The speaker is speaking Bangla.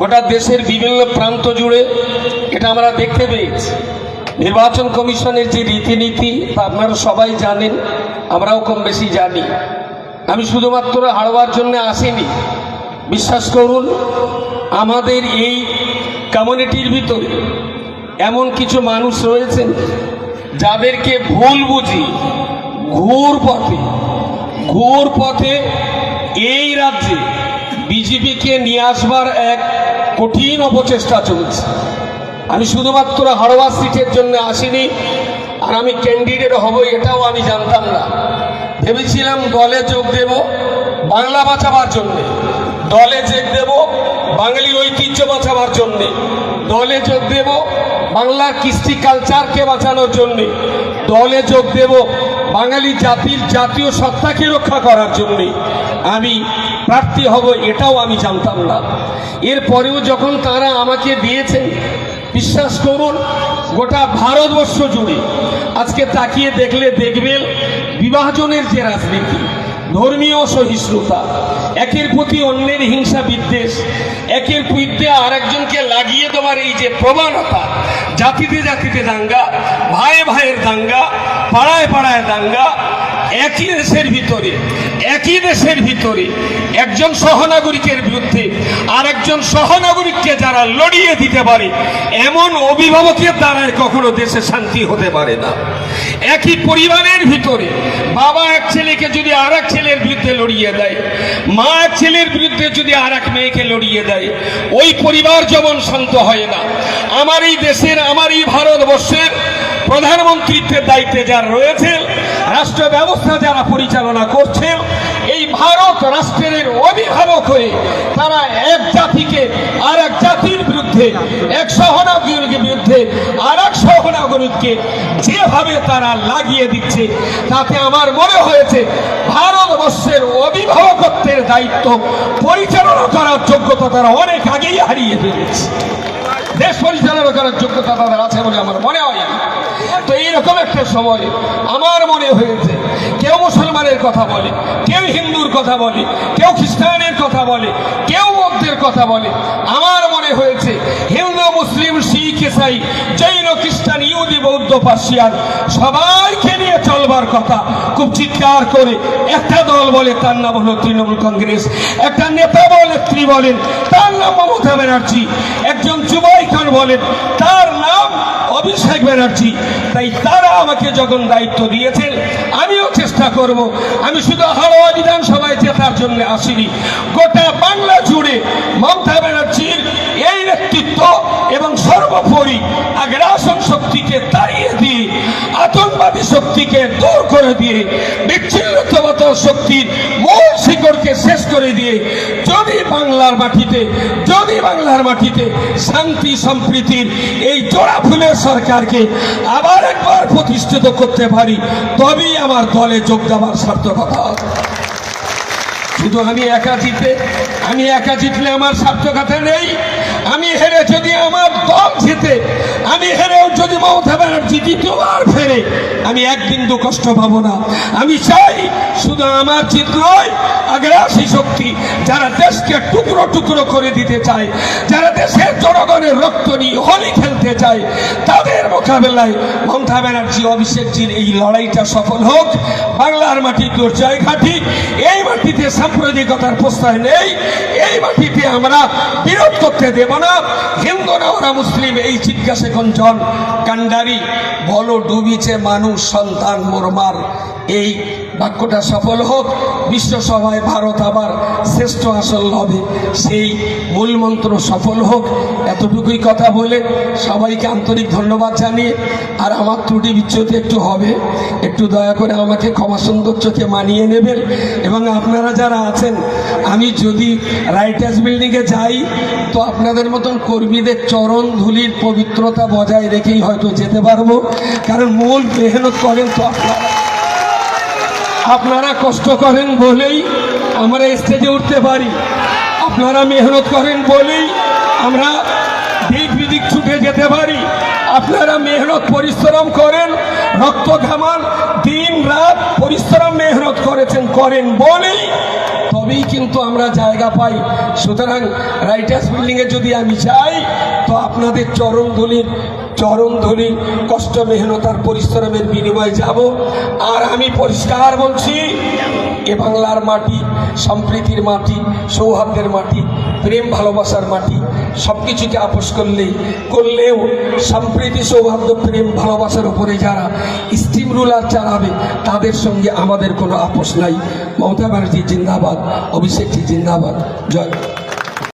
গোটা দেশের বিভিন্ন প্রান্ত জুড়ে এটা আমরা দেখতে পেয়েছি। নির্বাচন কমিশনের যে রীতিনীতি তা আপনারা সবাই জানেন, আমরাও কম বেশি জানি। আমি শুধুমাত্র হারবার জন্য আসিনি, বিশ্বাস করুন আমাদের এই কমিউনিটির ভিতরে এমন কিছু মানুষ রয়েছেন যাদেরকে ভুল বুঝি ঘুর পথে এই রাজ্যে বিজেপিকে নিয়ে আসবার এক কঠিন অপচেষ্টা চলছে। আমি শুধুমাত্র হারোয়া সিটের জন্য আসিনি, আর আমি ক্যান্ডিডেট হব এটাও আমি জানতাম না। ভেবেছিলাম দলে যোগ দেব বাংলা বাঁচাবার জন্যে, দলে যোগ দেব বাঙালির ঐতিহ্য বাঁচাবার জন্যে, দলে যোগ দেব বাংলার কৃষ্টি কালচারকে বাঁচানোর জন্যে, দলে যোগ দেব বাঙালি জাতির জাতীয় সত্তাকে রক্ষা করার জন্যে আমি প্রার্থী হব, এটাও আমি জানতাম না। এরপরেও যখন তারা আমাকে দিয়েছেন, বিশ্বাস করুন গোটা ভারতবর্ষ জুড়ে আজকে তাকিয়ে দেখলে দেখবেন বিভাজনের যে রাজনীতি, ধর্মীয় সহিষ্ণুতা, একের প্রতি অন্যের হিংসা বিদ্বেষ, একের বিরুদ্ধে আর একজনকে লাগিয়ে দেওয়ার এই যে প্রবণতা, জাতিতে জাতিতে দাঙ্গা, ভাইয়ে ভাইয়ের দাঙ্গা, পাড়ায় পাড়ায় দাঙ্গা, একই দেশের ভিতরে একজন সহনাগরিকের বিরুদ্ধে আর একজন সহনাগরিককে যারা লড়িয়ে দিতে পারে, এমন অভিভাবকের দ্বারাই কখনো দেশে শান্তি হতে পারে না। একই পরিবারের ভিতরে বাবা এক ছেলেকে যদি আর এক ছেলের বিরুদ্ধে লড়িয়ে দেয়, মা এক ছেলের বিরুদ্ধে যদি আর এক মেয়েকে লড়িয়ে দেয়, ওই পরিবার যেমন শান্ত হয় না। আমার এই দেশের, আমার এই ভারতবর্ষের প্রধানমন্ত্রীত্বের দায়িত্বে যারা রয়েছেন, রাষ্ট্র ব্যবস্থা যারা পরিচালনা করছেন, এই ভারত রাষ্ট্রের অভিভাবক হয়ে তারা এক জাতিকে আর এক জাতির বিরুদ্ধে, এক সহনাগরিকের বিরুদ্ধে আর এক সহনাগরিককে যেভাবে তারা লাগিয়ে দিচ্ছে, তাতে আমার মনে হয়েছে ভারতবর্ষের অভিভাবকত্বের দায়িত্ব পরিচালনা করার যোগ্যতা তারা অনেক আগেই হারিয়ে ফেলেছে। দেশ পরিচালনা করার যোগ্যতা তাদের আছে বলে আমার মনে হয়। তো এইরকম একটা সময় আমার মনে হয়েছে, কেউ মুসলমানের কথা বলে, কেউ হিন্দুর কথা বলে, কেউ খ্রিস্টানের কথা বলে, কেউ বৌদ্ধের কথা বলে। আমার মনে হয়েছে হিন্দু, মুসলিম, শিখ, ইসাই, জৈন, খ্রিস্টান, ইহুদি, বৌদ্ধ, পার্সিয়ান সবাইকে নিয়ে চলবার কথা খুব চিৎকার করে একটা দল বলে, তার নাম হলো তৃণমূল কংগ্রেস। একটা নেতা বা নেত্রী বলেন, তার নাম মমতা ব্যানার্জি। একজন যুবক বলেন, তার নাম অভিষেক ব্যানার্জি। তাই তারা আমাকে যখন দায়িত্ব দিয়েছেন, আমিও চেষ্টা করব। আমি শুধু হারোয়া বিধানসভায় জেতার জন্য আসিনি, গোটা বাংলা জুড়ে মমতা ব্যানার্জির এই নেতৃত্ব এবং সর্বোপরি আগ্রাসন শক্তিকে তাড়িয়ে দিয়ে, আতঙ্কবাদী শক্তিকে দূর করে দিয়ে, বিচ্ছিন্নতাবাদ শক্তির মূল শিকড়কে শেষ করে দিয়ে যদি বাংলার মাটিতে শান্তি সম্প্রীতির এই জোড়া ফুলের সরকারকে আবার একবার প্রতিষ্ঠিত করতে পারি, তবেই আমার দলে যোগ দেওয়ার সার্থকতা হবে। শুধু আমি একা জিতলে আমার সার্থকতা নেই। আমি হেরে যদি আমার দল জিতে, আমি হেরেও যদি মমতা ব্যানার্জি দ্বিতীয়বার ফেরে, আমি এক বিন্দু কষ্ট পাবো না। আমি চাই শুধু আমার জিত নয়, আগ্রাসী শক্তি যারা দেশকে টুকরো টুকরো করে দিতে চায়, যারা দেশের জনগণের রক্ত নিয়ে হোলি খেলতে চায়, তাদের মোকাবেলায় মমতা ব্যানার্জি, অভিষেকজির এই লড়াইটা সফল হোক। বাংলার মাটি তোর জয়ঘাটি, এই মাটিতে সাম্প্রদায়িকতার প্রশ্রয় নেই, এই মাটিতে আমরা বিরোধ করতে দেব না। হিন্দু না ওরা মুসলিম, এই জিজ্ঞাসা জন কান্ডারি বলো ডুবিছে মানুষ সন্তান মোরমার, এই বাক্যটা সফল হোক। বিশ্বসভায় ভারত আবার শ্রেষ্ঠ আসল হবে, সেই মূল মন্ত্র সফল হোক। এতটুকুই কথা বলে সবাইকে আন্তরিক ধন্যবাদ জানিয়ে, আর আমার ত্রুটি বিচ্যুতি একটু হবে, একটু দয়া করে আমাকে ক্ষমা সুন্দর চোখে মানিয়ে নেবেন। এবং আপনারা যারা আছেন, আমি যদি রাইটার্স বিল্ডিংয়ে যাই তো আপনাদের মতন কর্মীদের চরণ ধুলির পবিত্রতা বজায় রেখেই হয়তো যেতে পারবো, কারণ মূল মেহনত করেন তো আপনারা কষ্ট করেন বলেই আমরা স্টেজে উঠতে পারি, আপনারা মেহনত করেন বলেই আমরা দিক বিদিক ছুটে যেতে পারি, আপনারা মেহনত পরিশ্রম করেন, রক্ত ঘামান, দিন রাত পরিশ্রম মেহনত করেন বলেই তবেই কিন্তু আমরা জায়গা পাই। সুতরাং রাইটার্স বিল্ডিংয়ে যদি আমি যাই তো আপনাদের চরণধুলি কষ্ট মেহনত আর পরিশ্রমের বিনিময়ে যাব। আর আমি পরিষ্কার বলছি, এ বাংলার মাটি সম্প্রীতির মাটি, সৌহার্দ্যের মাটি, প্রেম ভালোবাসার মাটি। সব কিছুকে আপোষ করলেও সম্প্রীতি সৌহার্দ্য প্রেম ভালোবাসার উপরে যারা স্টিম রুলার চালাবে তাদের সঙ্গে আমাদের কোনো আপোষ নাই। মমতা ব্যানার্জি জিন্দাবাদ, অভিষেকজি জিন্দাবাদ। জয়।